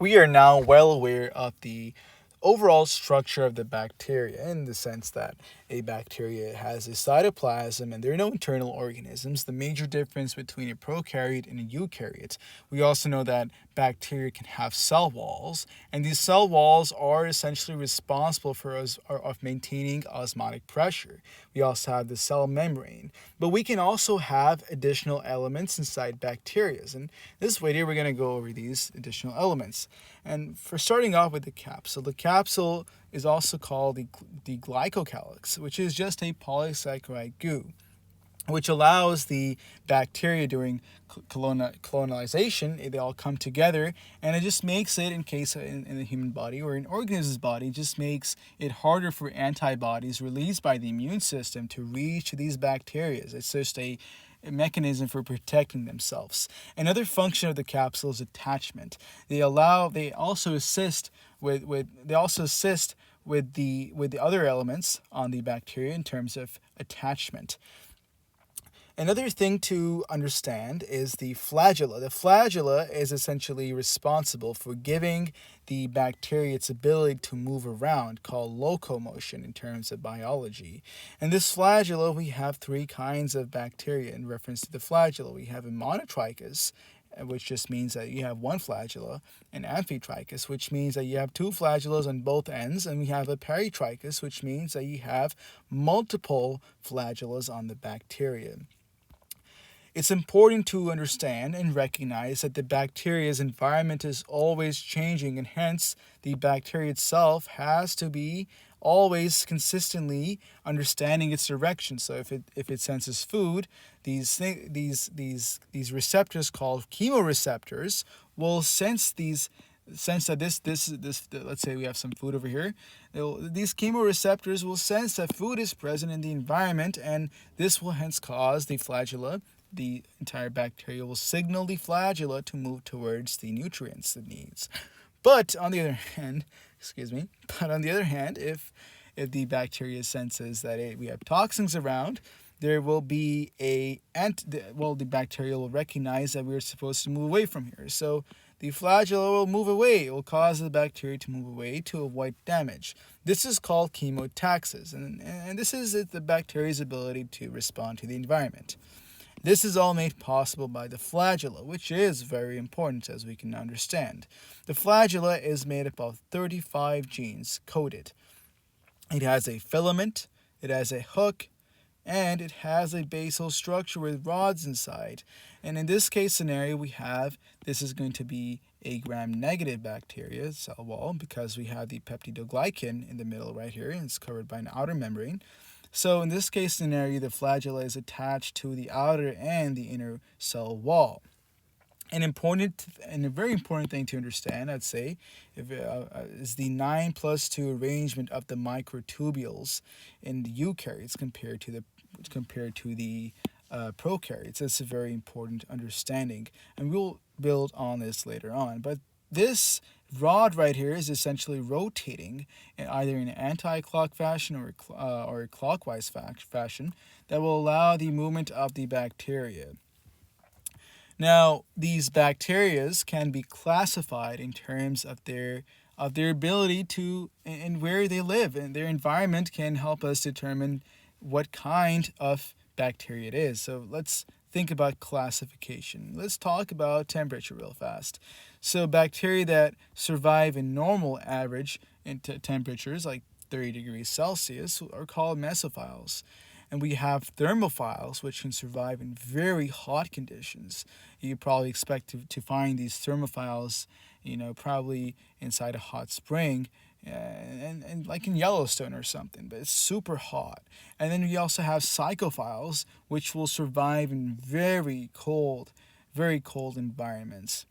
We are now well aware of the overall structure of the bacteria in the sense that a bacteria has a cytoplasm and there are no internal organisms, the major difference between a prokaryote and a eukaryote. We also know that bacteria can have cell walls, and these cell walls are essentially responsible for us of maintaining osmotic pressure. We also have the cell membrane, but we can also have additional elements inside bacteria, and this video we're going to go over these additional elements. And for starting off with the capsule is also called the glycocalyx, which is just a polysaccharide goo, which allows the bacteria during colonization, they all come together, and it just makes it, in case in the human body or in organism's body, just makes it harder for antibodies released by the immune system to reach these bacteria. It's just a mechanism for protecting themselves. Another function of the capsule is attachment. They also assist with the other elements on the bacteria in terms of attachment. Another thing to understand is the flagella. The flagella is essentially responsible for giving the bacteria its ability to move around, called locomotion in terms of biology. And this flagella, we have three kinds of bacteria in reference to the flagella. We have a monotrichous, which just means that you have one flagella, an amphitrichous, which means that you have two flagellas on both ends, and we have a peritrichous, which means that you have multiple flagellas on the bacteria. It's important to understand and recognize that the bacteria's environment is always changing, and hence the bacteria itself has to be always consistently understanding its direction. So if it senses food, these receptors called chemoreceptors will sense that this let's say we have some food over here. These chemoreceptors will sense that food is present in the environment, and this will hence cause the flagella. The entire bacteria will signal the flagella to move towards the nutrients it needs. But on the other hand, if the bacteria senses that we have toxins around, there will be the bacteria will recognize that we're supposed to move away from here. So the flagella will move away. It will cause the bacteria to move away to avoid damage. This is called chemotaxis, and this is the bacteria's ability to respond to the environment. This is all made possible by the flagella, which is very important as we can understand. The flagella is made up of 35 genes coded. It has a filament, it has a hook, and it has a basal structure with rods inside. And in this case scenario, this is going to be a gram-negative bacteria cell wall, because we have the peptidoglycan in the middle right here, and it's covered by an outer membrane. So in this case scenario, the flagella is attached to the outer and the inner cell wall. An a very important thing to understand, I'd say, is the 9+2 arrangement of the microtubules in the eukaryotes compared to the prokaryotes. That's a very important understanding, and we'll build on this later on. But this rod right here is essentially rotating either in an anti-clock fashion or a clockwise fashion that will allow the movement of the bacteria. Now, these bacteria can be classified in terms of their ability to and where they live, and their environment can help us determine what kind of bacteria it is. So let's think about classification. Let's talk about temperature real fast. So bacteria that survive in normal average temperatures, like 30 degrees Celsius, are called mesophiles. And we have thermophiles, which can survive in very hot conditions. You probably expect to find these thermophiles, probably inside a hot spring, and like in Yellowstone or something, but it's super hot. And then we also have psychophiles, which will survive in very cold environments.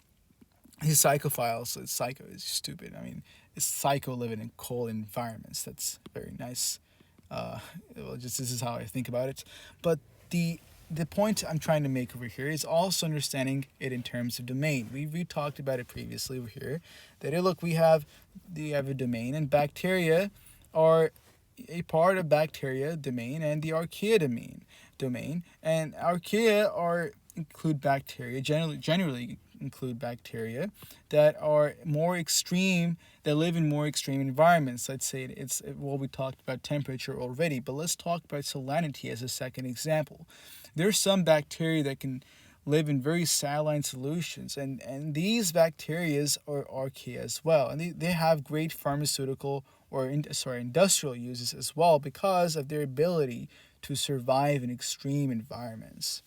These psychophiles, psycho is stupid. I mean, it's psycho living in cold environments. That's very nice. This is how I think about it. But the point I'm trying to make over here is also understanding it in terms of domain. We talked about it previously over here. We have a domain, and bacteria are a part of bacteria domain and the archaea domain. And archaea include bacteria, generally include bacteria that are more extreme, that live in more extreme environments. Let's say we talked about temperature already, but let's talk about salinity as a second example. There's some bacteria that can live in very saline solutions, and these bacteria are archaea as well, and they have great pharmaceutical or industrial uses as well because of their ability to survive in extreme environments.